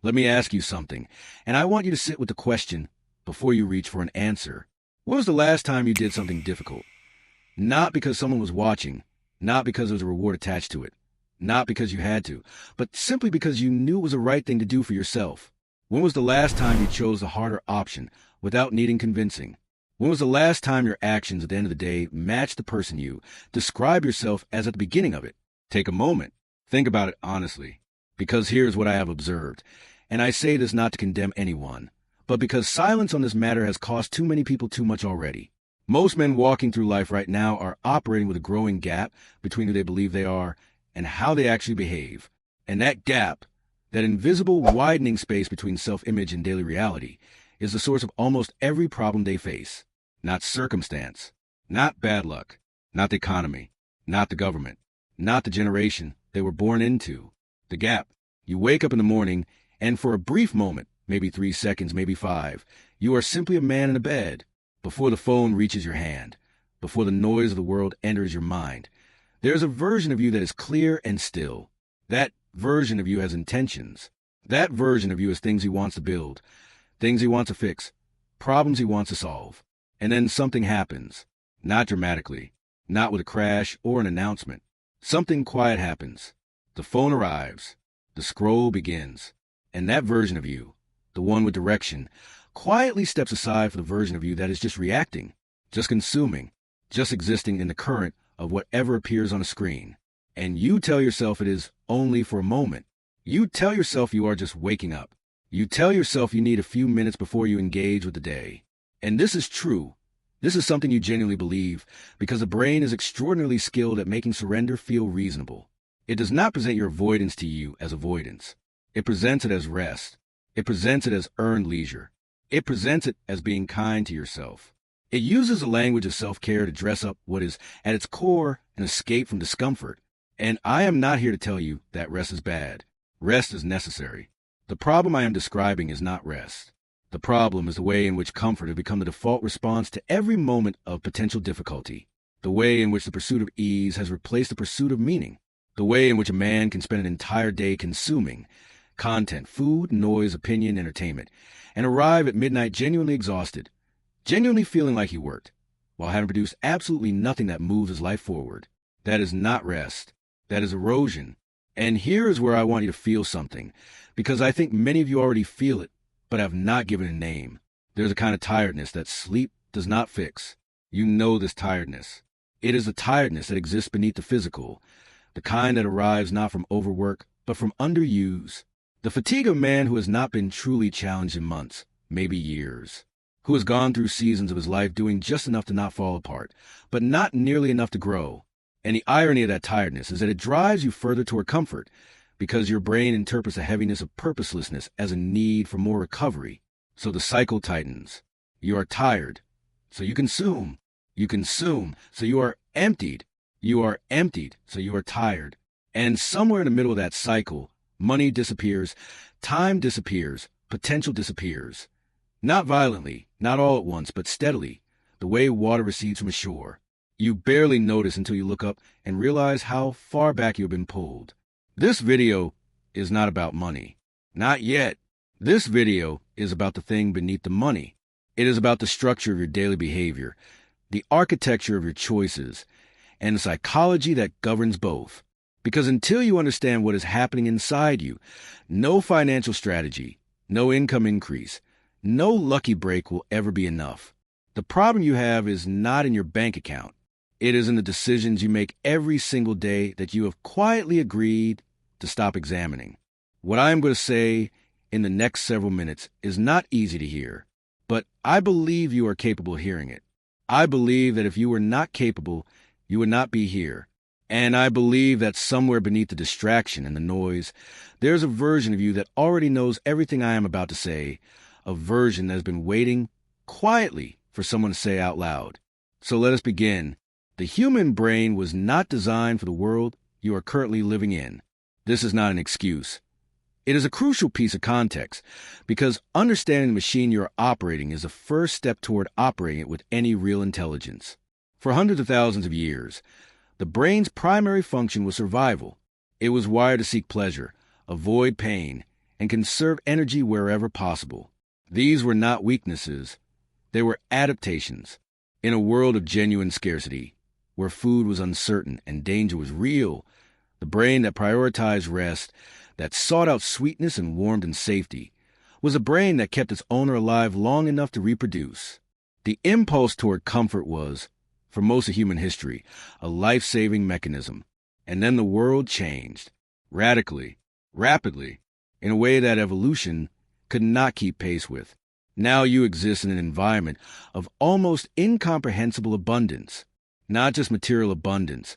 Let me ask you something, and I want you to sit with the question before you reach for an answer. When was the last time you did something difficult? Not because someone was watching, not because there was a reward attached to it, not because you had to, but simply because you knew it was the right thing to do for yourself. When was the last time you chose the harder option without needing convincing? When was the last time your actions at the end of the day matched the person you describe yourself as at the beginning of it? Take a moment. Think about it honestly. Because here's what I have observed. And I say this not to condemn anyone, but because silence on this matter has cost too many people too much already. Most men walking through life right now are operating with a growing gap between who they believe they are and how they actually behave. And that gap, that invisible widening space between self-image and daily reality, is the source of almost every problem they face. Not circumstance, not bad luck, not the economy, not the government, not the generation they were born into. The gap. You wake up in the morning, and for a brief moment, maybe 3 seconds, maybe 5, you are simply a man in a bed. Before the phone reaches your hand, before the noise of the world enters your mind, there is a version of you that is clear and still. That version of you has intentions. That version of you has things he wants to build, things he wants to fix, problems he wants to solve. And then something happens. Not dramatically, not with a crash or an announcement. Something quiet happens. The phone arrives. The scroll begins. And that version of you, the one with direction, quietly steps aside for the version of you that is just reacting, just consuming, just existing in the current of whatever appears on a screen. And you tell yourself it is only for a moment. You tell yourself you are just waking up. You tell yourself you need a few minutes before you engage with the day. And this is true. This is something you genuinely believe because the brain is extraordinarily skilled at making surrender feel reasonable. It does not present your avoidance to you as avoidance. It presents it as rest. It presents it as earned leisure. It presents it as being kind to yourself. It uses the language of self-care to dress up what is, at its core, an escape from discomfort. And I am not here to tell you that rest is bad. Rest is necessary. The problem I am describing is not rest. The problem is the way in which comfort has become the default response to every moment of potential difficulty. The way in which the pursuit of ease has replaced the pursuit of meaning. The way in which a man can spend an entire day consuming content, food, noise, opinion, entertainment, and arrive at midnight genuinely exhausted, genuinely feeling like he worked, while having produced absolutely nothing that moves his life forward. That is not rest. That is erosion. And here is where I want you to feel something, because I think many of you already feel it, but have not given a name. There's a kind of tiredness that sleep does not fix. You know this tiredness. It is the tiredness that exists beneath the physical, the kind that arrives not from overwork, but from underuse. The fatigue of a man who has not been truly challenged in months, maybe years, who has gone through seasons of his life doing just enough to not fall apart, but not nearly enough to grow. And the irony of that tiredness is that it drives you further toward comfort, because your brain interprets the heaviness of purposelessness as a need for more recovery. So the cycle tightens. You are tired, so you consume. You consume, so you are emptied. You are emptied, so you are tired. And somewhere in the middle of that cycle, money disappears, time disappears, potential disappears. Not violently, not all at once, but steadily, the way water recedes from a shore. You barely notice until you look up and realize how far back you have been pulled. This video is not about money. Not yet. This video is about the thing beneath the money. It is about the structure of your daily behavior, the architecture of your choices, and the psychology that governs both. Because until you understand what is happening inside you, no financial strategy, no income increase, no lucky break will ever be enough. The problem you have is not in your bank account. It is in the decisions you make every single day that you have quietly agreed to stop examining. What I am going to say in the next several minutes is not easy to hear, but I believe you are capable of hearing it. I believe that if you were not capable, you would not be here. And I believe that somewhere beneath the distraction and the noise, there's a version of you that already knows everything I am about to say, a version that has been waiting quietly for someone to say out loud. So let us begin. The human brain was not designed for the world you are currently living in. This is not an excuse. It is a crucial piece of context, because understanding the machine you are operating is the first step toward operating it with any real intelligence. For hundreds of thousands of years, the brain's primary function was survival. It was wired to seek pleasure, avoid pain, and conserve energy wherever possible. These were not weaknesses. They were adaptations. In a world of genuine scarcity, where food was uncertain and danger was real, the brain that prioritized rest, that sought out sweetness and warmth and safety, was a brain that kept its owner alive long enough to reproduce. The impulse toward comfort was, for most of human history, a life-saving mechanism. And then the world changed, radically, rapidly, in a way that evolution could not keep pace with. Now you exist in an environment of almost incomprehensible abundance, not just material abundance,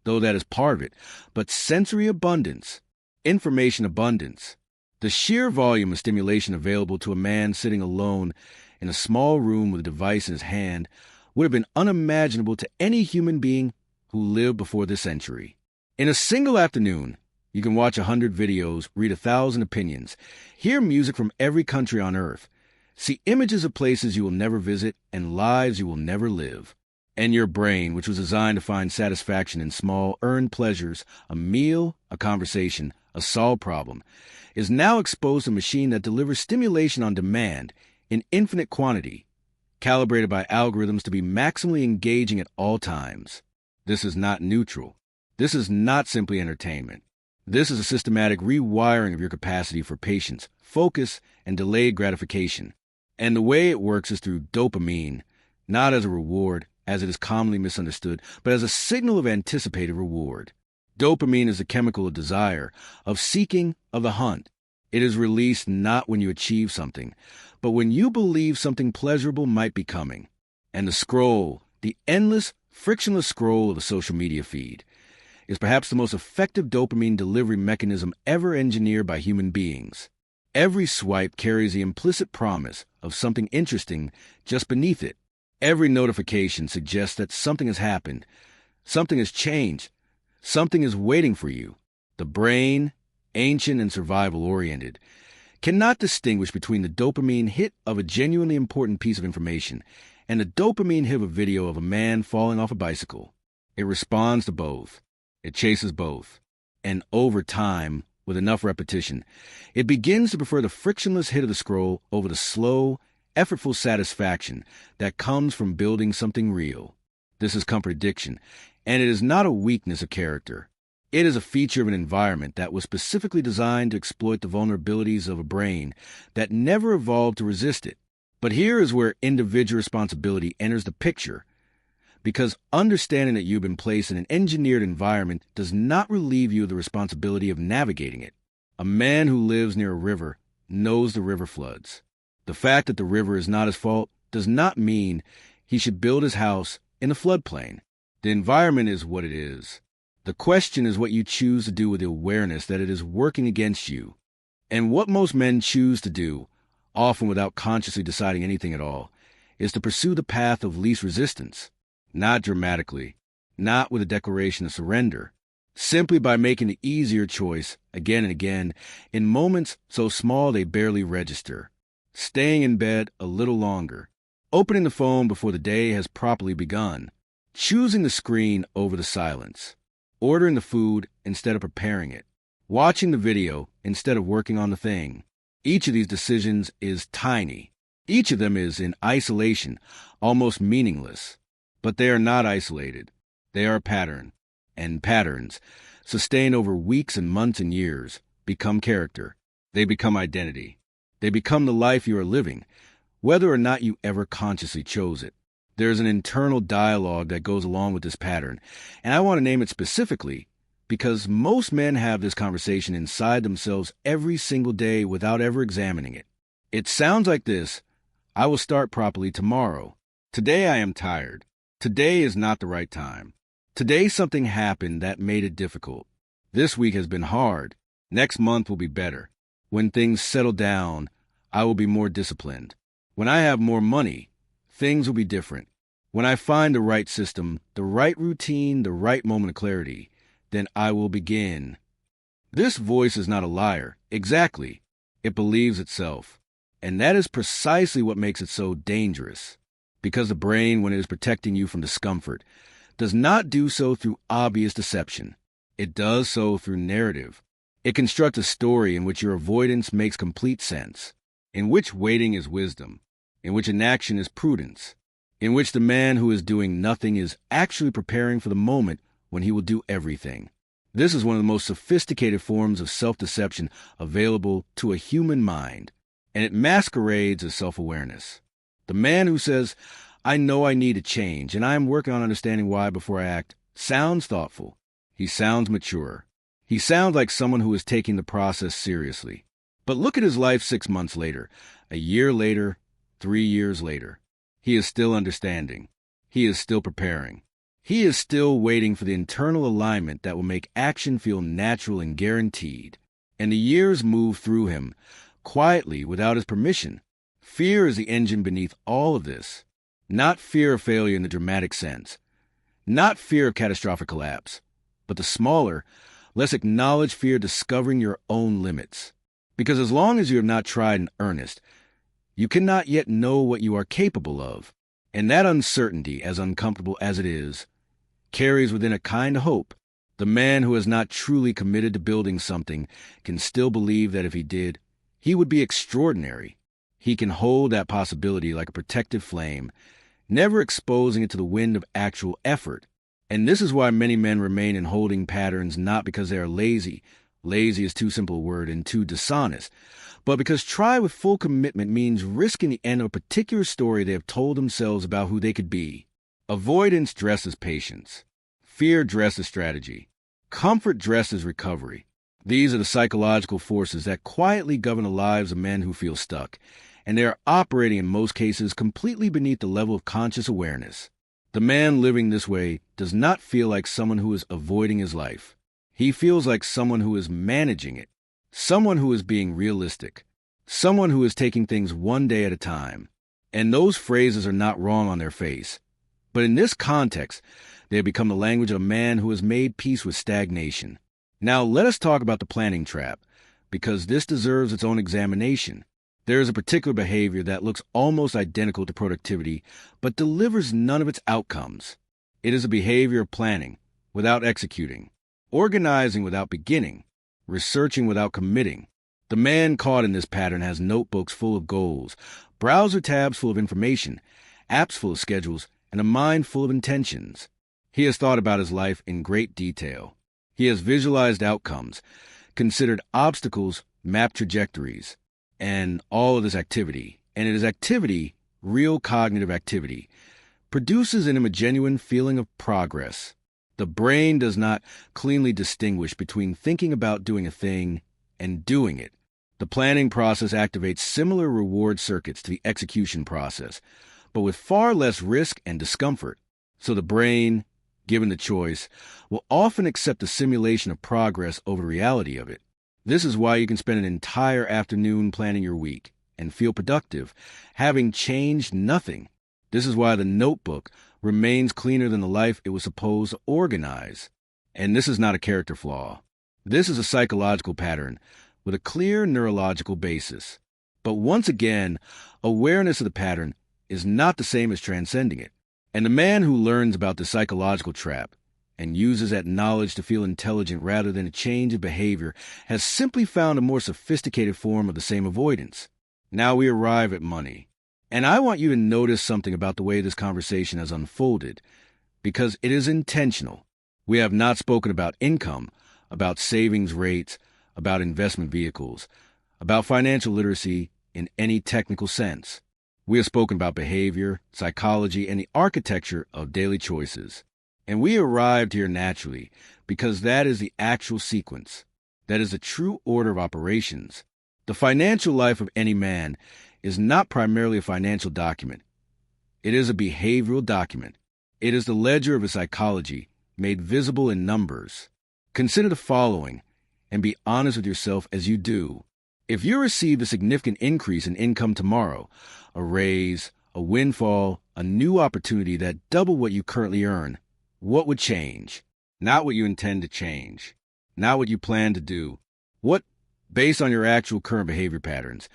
though that is part of it, but sensory abundance, information abundance. The sheer volume of stimulation available to a man sitting alone in a small room with a device in his hand would have been unimaginable to any human being who lived before this century. In a single afternoon, you can watch 100 videos, read 1,000 opinions, hear music from every country on earth, see images of places you will never visit and lives you will never live. And your brain, which was designed to find satisfaction in small, earned pleasures, a meal, a conversation, a solved problem, is now exposed to a machine that delivers stimulation on demand in infinite quantity, calibrated by algorithms to be maximally engaging at all times. This is not neutral. This is not simply entertainment. This is a systematic rewiring of your capacity for patience, focus, and delayed gratification. And the way it works is through dopamine, not as a reward, as it is commonly misunderstood, but as a signal of anticipated reward. Dopamine is the chemical of desire, of seeking, of the hunt. It is released not when you achieve something, but when you believe something pleasurable might be coming. And the scroll, the endless, frictionless scroll of a social media feed, is perhaps the most effective dopamine delivery mechanism ever engineered by human beings. Every swipe carries the implicit promise of something interesting just beneath it. Every notification suggests that something has happened, something has changed, something is waiting for you. The brain, ancient and survival-oriented, cannot distinguish between the dopamine hit of a genuinely important piece of information and the dopamine hit of a video of a man falling off a bicycle. It responds to both. It chases both. And over time, with enough repetition, it begins to prefer the frictionless hit of the scroll over the slow, effortful satisfaction that comes from building something real. This is comfort addiction, and it is not a weakness of character. It is a feature of an environment that was specifically designed to exploit the vulnerabilities of a brain that never evolved to resist it. But here is where individual responsibility enters the picture, because understanding that you've been placed in an engineered environment does not relieve you of the responsibility of navigating it. A man who lives near a river knows the river floods. The fact that the river is not his fault does not mean he should build his house in the floodplain. The environment is what it is. The question is what you choose to do with the awareness that it is working against you. And what most men choose to do, often without consciously deciding anything at all, is to pursue the path of least resistance. Not dramatically, not with a declaration of surrender, simply by making the easier choice again and again in moments so small they barely register. Staying in bed a little longer, opening the phone before the day has properly begun, choosing the screen over the silence, ordering the food instead of preparing it, watching the video instead of working on the thing. Each of these decisions is tiny. Each of them is, in isolation, almost meaningless. But they are not isolated. They are a pattern. And patterns, sustained over weeks and months and years, become character. They become identity. They become the life you are living, whether or not you ever consciously chose it. There is an internal dialogue that goes along with this pattern, and I want to name it specifically because most men have this conversation inside themselves every single day without ever examining it. It sounds like this: I will start properly tomorrow. Today I am tired. Today is not the right time. Today something happened that made it difficult. This week has been hard. Next month will be better. When things settle down, I will be more disciplined. When I have more money, things will be different. When I find the right system, the right routine, the right moment of clarity, then I will begin. This voice is not a liar. Exactly. It believes itself. And that is precisely what makes it so dangerous. Because the brain, when it is protecting you from discomfort, does not do so through obvious deception. It does so through narrative. It constructs a story in which your avoidance makes complete sense, in which waiting is wisdom, in which inaction is prudence, in which the man who is doing nothing is actually preparing for the moment when he will do everything. This is one of the most sophisticated forms of self-deception available to a human mind, and it masquerades as self-awareness. The man who says, "I know I need to change, and I am working on understanding why before I act," sounds thoughtful. He sounds mature. He sounds like someone who is taking the process seriously. But look at his life 6 months later, a year later, 3 years later. He is still understanding. He is still preparing. He is still waiting for the internal alignment that will make action feel natural and guaranteed. And the years move through him, quietly, without his permission. Fear is the engine beneath all of this. Not fear of failure in the dramatic sense. Not fear of catastrophic collapse. But the smaller, less acknowledged fear discovering your own limits. Because as long as you have not tried in earnest, you cannot yet know what you are capable of. And that uncertainty, as uncomfortable as it is, carries within a kind of hope. The man who has not truly committed to building something can still believe that if he did, he would be extraordinary. He can hold that possibility like a protective flame, never exposing it to the wind of actual effort. And this is why many men remain in holding patterns, not because they are lazy. Lazy is too simple a word and too dishonest. But because try with full commitment means risking the end of a particular story they have told themselves about who they could be. Avoidance dresses patience. Fear dresses strategy. Comfort dresses recovery. These are the psychological forces that quietly govern the lives of men who feel stuck, and they are operating in most cases completely beneath the level of conscious awareness. The man living this way does not feel like someone who is avoiding his life. He feels like someone who is managing it, someone who is being realistic, someone who is taking things one day at a time. And those phrases are not wrong on their face. But in this context, they have become the language of a man who has made peace with stagnation. Now let us talk about the planning trap, because this deserves its own examination. There is a particular behavior that looks almost identical to productivity, but delivers none of its outcomes. It is a behavior of planning without executing, organizing without beginning, researching without committing. The man caught in this pattern has notebooks full of goals, browser tabs full of information, apps full of schedules, and a mind full of intentions. He has thought about his life in great detail. He has visualized outcomes, considered obstacles, mapped trajectories, and all of this activity, and it is activity, real cognitive activity, produces in him a genuine feeling of progress. The brain does not cleanly distinguish between thinking about doing a thing and doing it. The planning process activates similar reward circuits to the execution process, but with far less risk and discomfort. So the brain, given the choice, will often accept the simulation of progress over the reality of it. This is why you can spend an entire afternoon planning your week and feel productive, having changed nothing. This is why the notebook remains cleaner than the life it was supposed to organize. And this is not a character flaw. This is a psychological pattern with a clear neurological basis. But once again, awareness of the pattern is not the same as transcending it. And the man who learns about the psychological trap and uses that knowledge to feel intelligent rather than a change of behavior has simply found a more sophisticated form of the same avoidance. Now we arrive at money. And I want you to notice something about the way this conversation has unfolded, because it is intentional. We have not spoken about income, about savings rates, about investment vehicles, about financial literacy in any technical sense. We have spoken about behavior, psychology, and the architecture of daily choices. And we arrived here naturally because that is the actual sequence. That is the true order of operations. The financial life of any man is not primarily a financial document. It is a behavioral document. It is the ledger of his psychology made visible in numbers. Consider the following and be honest with yourself as you do. If you received a significant increase in income tomorrow, a raise, a windfall, a new opportunity that doubled what you currently earn, what would change? Not what you intend to change. Not what you plan to do. What, based on your actual current behavior patterns,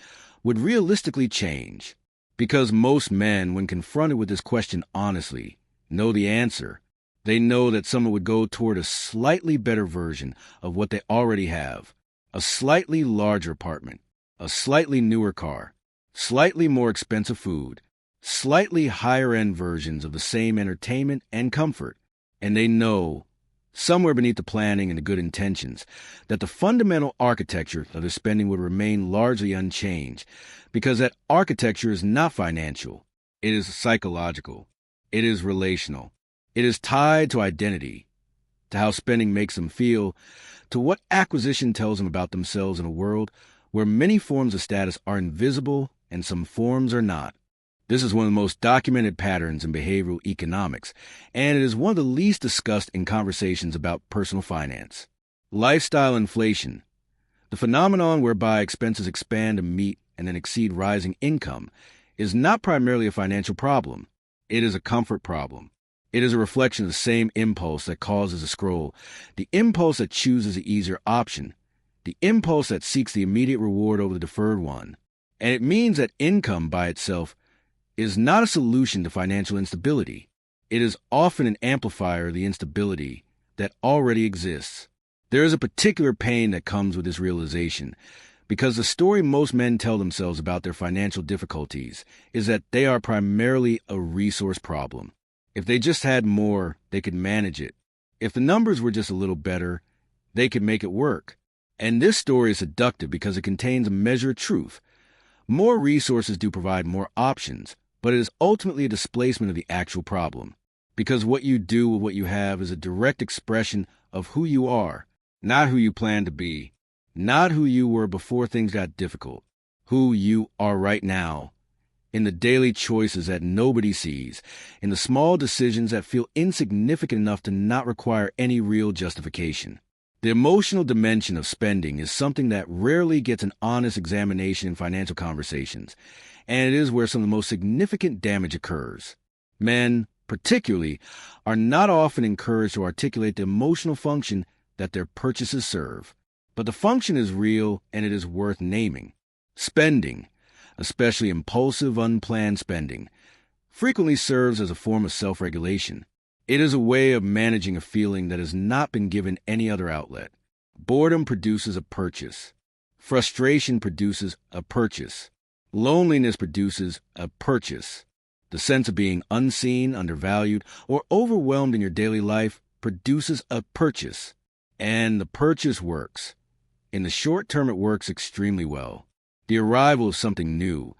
would realistically change? Because most men, when confronted with this question honestly, know the answer. They know that someone would go toward a slightly better version of what they already have. A slightly larger apartment, a slightly newer car, slightly more expensive food, slightly higher-end versions of the same entertainment and comfort. And they know, somewhere beneath the planning and the good intentions, that the fundamental architecture of their spending would remain largely unchanged, because that architecture is not financial. It is psychological. It is relational. It is tied to identity, to how spending makes them feel, to what acquisition tells them about themselves in a world where many forms of status are invisible and some forms are not. This is one of the most documented patterns in behavioral economics, and it is one of the least discussed in conversations about personal finance. Lifestyle inflation, the phenomenon whereby expenses expand to meet and then exceed rising income, is not primarily a financial problem. It is a comfort problem. It is a reflection of the same impulse that causes a scroll, the impulse that chooses the easier option, the impulse that seeks the immediate reward over the deferred one. And it means that income by itself is not a solution to financial instability. It is often an amplifier of the instability that already exists. There is a particular pain that comes with this realization, because the story most men tell themselves about their financial difficulties is that they are primarily a resource problem. If they just had more, they could manage it. If the numbers were just a little better, they could make it work. And this story is seductive because it contains a measure of truth. More resources do provide more options, but it is ultimately a displacement of the actual problem. Because what you do with what you have is a direct expression of who you are, not who you plan to be, not who you were before things got difficult, who you are right now, in the daily choices that nobody sees, in the small decisions that feel insignificant enough to not require any real justification. The emotional dimension of spending is something that rarely gets an honest examination in financial conversations, and it is where some of the most significant damage occurs. Men, particularly, are not often encouraged to articulate the emotional function that their purchases serve. But the function is real, and it is worth naming. Spending, especially impulsive, unplanned spending, frequently serves as a form of self-regulation. It is a way of managing a feeling that has not been given any other outlet. Boredom produces a purchase. Frustration produces a purchase. Loneliness produces a purchase. The sense of being unseen, undervalued, or overwhelmed in your daily life produces a purchase. And the purchase works. In the short term, it works extremely well. The arrival of something new,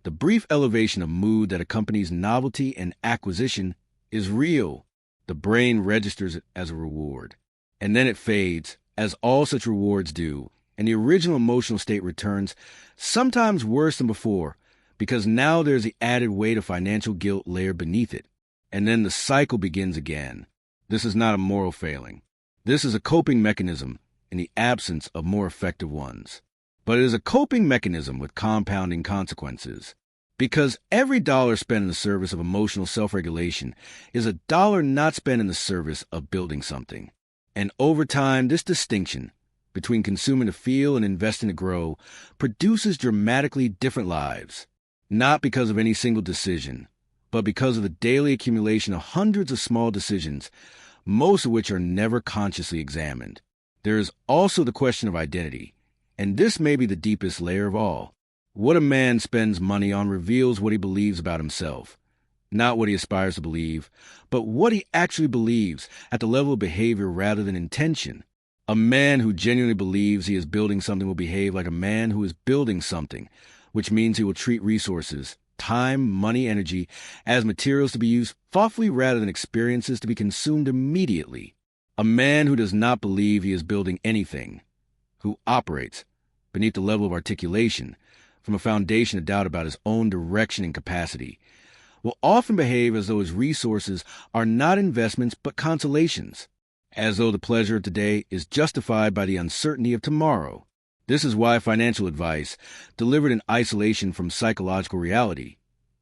the brief elevation of mood that accompanies novelty and acquisition, is real. The brain registers it as a reward. And then it fades, as all such rewards do, and the original emotional state returns, sometimes worse than before, because now there's the added weight of financial guilt layered beneath it. And then the cycle begins again. This is not a moral failing. This is a coping mechanism in the absence of more effective ones. But it is a coping mechanism with compounding consequences. Because every dollar spent in the service of emotional self-regulation is a dollar not spent in the service of building something. And over time, this distinction between consuming to feel and investing to grow produces dramatically different lives. Not because of any single decision, but because of the daily accumulation of hundreds of small decisions, most of which are never consciously examined. There is also the question of identity. And this may be the deepest layer of all. What a man spends money on reveals what he believes about himself. Not what he aspires to believe, but what he actually believes at the level of behavior rather than intention. A man who genuinely believes he is building something will behave like a man who is building something, which means he will treat resources, time, money, energy, as materials to be used thoughtfully rather than experiences to be consumed immediately. A man who does not believe he is building anything, who operates beneath the level of articulation, from a foundation of doubt about his own direction and capacity, will often behave as though his resources are not investments but consolations, as though the pleasure of today is justified by the uncertainty of tomorrow. This is why financial advice, delivered in isolation from psychological reality,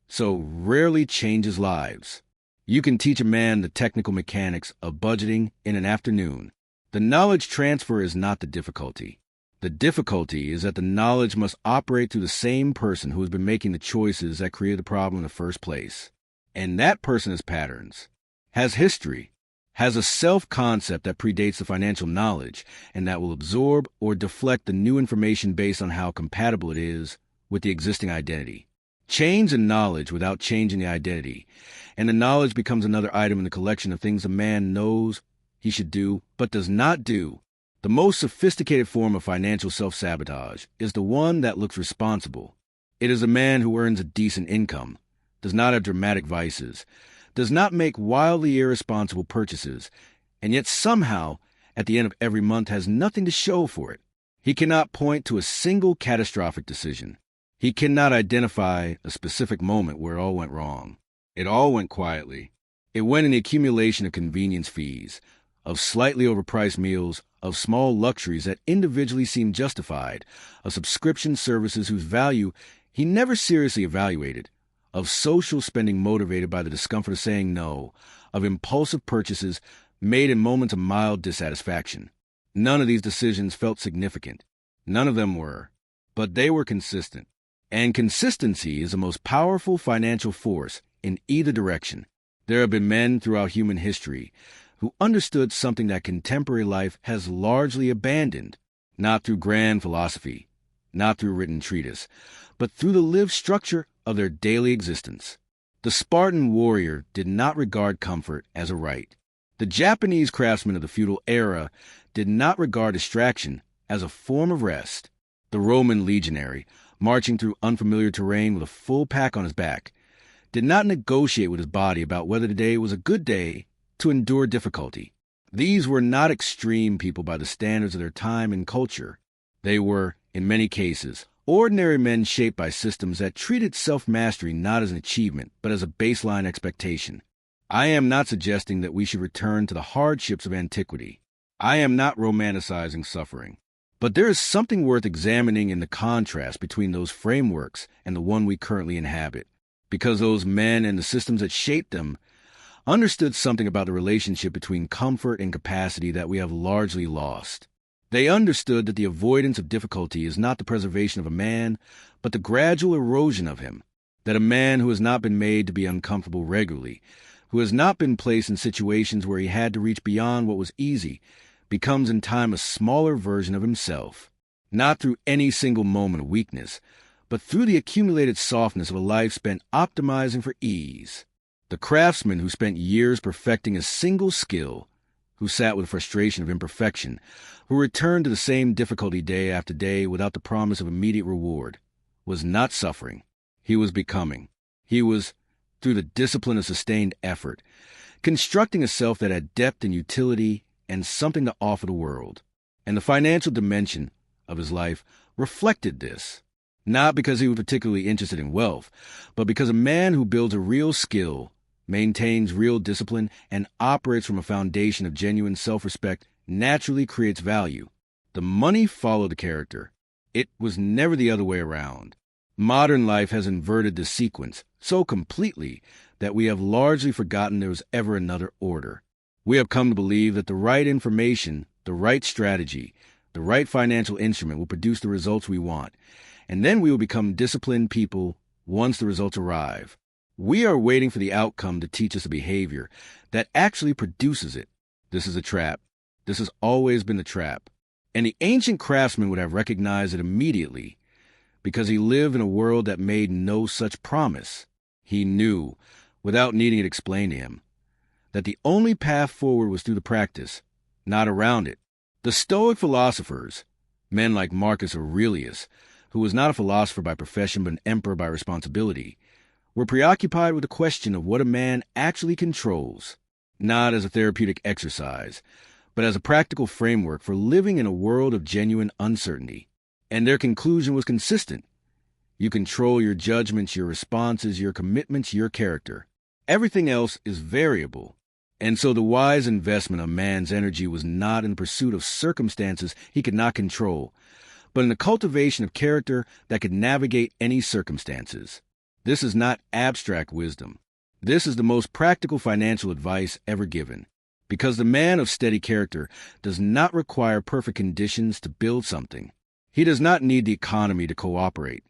so rarely changes lives. You can teach a man the technical mechanics of budgeting in an afternoon. The knowledge transfer is not the difficulty. The difficulty is that the knowledge must operate through the same person who has been making the choices that created the problem in the first place. And that person has patterns, has history, has a self-concept that predates the financial knowledge and that will absorb or deflect the new information based on how compatible it is with the existing identity. Change in knowledge without changing the identity, and the knowledge becomes another item in the collection of things a man knows he should do but does not do. The most sophisticated form of financial self-sabotage is the one that looks responsible. It is a man who earns a decent income, does not have dramatic vices, does not make wildly irresponsible purchases, and yet somehow, at the end of every month, has nothing to show for it. He cannot point to a single catastrophic decision. He cannot identify a specific moment where it all went wrong. It all went quietly. It went in the accumulation of convenience fees, of slightly overpriced meals, of small luxuries that individually seemed justified, of subscription services whose value he never seriously evaluated, of social spending motivated by the discomfort of saying no, of impulsive purchases made in moments of mild dissatisfaction. None of these decisions felt significant. None of them were. But they were consistent. And consistency is the most powerful financial force in either direction. There have been men throughout human history who understood something that contemporary life has largely abandoned, not through grand philosophy, not through written treatise, but through the lived structure of their daily existence. The Spartan warrior did not regard comfort as a right. The Japanese craftsman of the feudal era did not regard distraction as a form of rest. The Roman legionary, marching through unfamiliar terrain with a full pack on his back, did not negotiate with his body about whether today was a good day to endure difficulty. These were not extreme people by the standards of their time and culture. They were, in many cases, ordinary men shaped by systems that treated self-mastery not as an achievement, but as a baseline expectation. I am not suggesting that we should return to the hardships of antiquity. I am not romanticizing suffering. But there is something worth examining in the contrast between those frameworks and the one we currently inhabit, because those men and the systems that shaped them understood something about the relationship between comfort and capacity that we have largely lost. They understood that the avoidance of difficulty is not the preservation of a man, but the gradual erosion of him, that a man who has not been made to be uncomfortable regularly, who has not been placed in situations where he had to reach beyond what was easy, becomes in time a smaller version of himself, not through any single moment of weakness, but through the accumulated softness of a life spent optimizing for ease. The craftsman who spent years perfecting a single skill, who sat with the frustration of imperfection, who returned to the same difficulty day after day without the promise of immediate reward, was not suffering. He was becoming. He was, through the discipline of sustained effort, constructing a self that had depth and utility and something to offer the world. And the financial dimension of his life reflected this, not because he was particularly interested in wealth, but because a man who builds a real skill, maintains real discipline, and operates from a foundation of genuine self-respect naturally creates value. The money followed the character. It was never the other way around. Modern life has inverted this sequence so completely that we have largely forgotten there was ever another order. We have come to believe that the right information, the right strategy, the right financial instrument will produce the results we want, and then we will become disciplined people once the results arrive. We are waiting for the outcome to teach us a behavior that actually produces it. This is a trap. This has always been the trap. And the ancient craftsman would have recognized it immediately because he lived in a world that made no such promise. He knew, without needing it explained to him, that the only path forward was through the practice, not around it. The Stoic philosophers, men like Marcus Aurelius, who was not a philosopher by profession but an emperor by responsibility, were preoccupied with the question of what a man actually controls, not as a therapeutic exercise, but as a practical framework for living in a world of genuine uncertainty. And their conclusion was consistent. You control your judgments, your responses, your commitments, your character. Everything else is variable. And so the wise investment of man's energy was not in the pursuit of circumstances he could not control, but in the cultivation of character that could navigate any circumstances. This is not abstract wisdom. This is the most practical financial advice ever given, because the man of steady character does not require perfect conditions to build something. He does not need the economy to cooperate,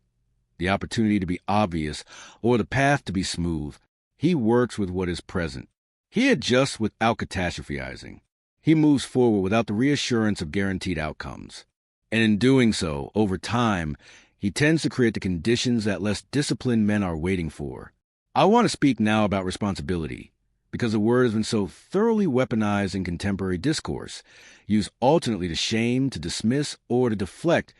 the opportunity to be obvious, or the path to be smooth. He works with what is present. He adjusts without catastrophizing. He moves forward without the reassurance of guaranteed outcomes. And in doing so, over time, he tends to create the conditions that less disciplined men are waiting for. I want to speak now about responsibility, because the word has been so thoroughly weaponized in contemporary discourse, used alternately to shame, to dismiss, or to deflect,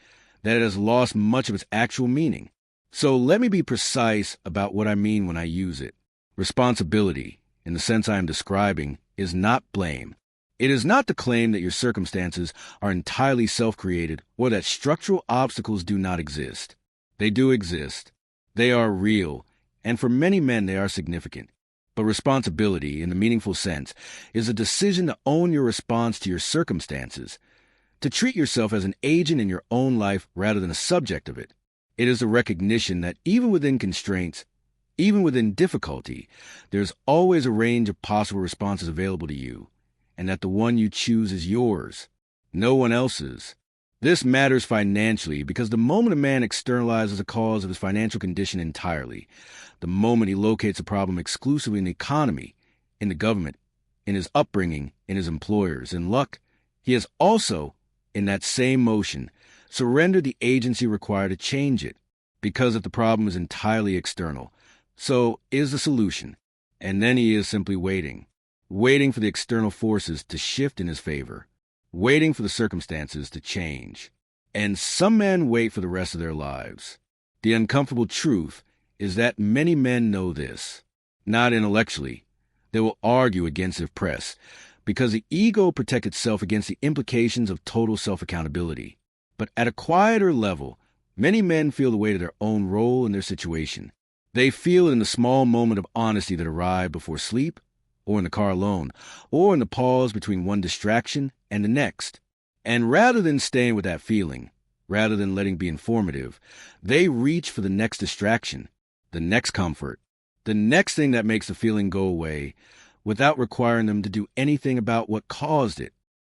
that it has lost much of its actual meaning. So let me be precise about what I mean when I use it. Responsibility, in the sense I am describing, is not blame. It is not the claim that your circumstances are entirely self-created or that structural obstacles do not exist. They do exist. They are real, and for many men they are significant. But responsibility, in the meaningful sense, is a decision to own your response to your circumstances, to treat yourself as an agent in your own life rather than a subject of it. It is a recognition that even within constraints, even within difficulty, there's always a range of possible responses available to you, and that the one you choose is yours, no one else's. This matters financially because the moment a man externalizes the cause of his financial condition entirely, the moment he locates a problem exclusively in the economy, in the government, in his upbringing, in his employers, in luck, he has also, in that same motion, surrendered the agency required to change it, because if the problem is entirely external, so is the solution, and then he is simply waiting for the external forces to shift in his favor, waiting for the circumstances to change. And some men wait for the rest of their lives. The uncomfortable truth is that many men know this. Not intellectually. They will argue against if pressed, because the ego protects itself against the implications of total self-accountability. But at a quieter level, many men feel the weight of their own role in their situation. They feel it in the small moment of honesty that arrive before sleep, or in the car alone, or in the pause between one distraction and the next. And rather than staying with that feeling, rather than letting it be informative, they reach for the next distraction, the next comfort, the next thing that makes the feeling go away, without requiring them to do anything about what caused it.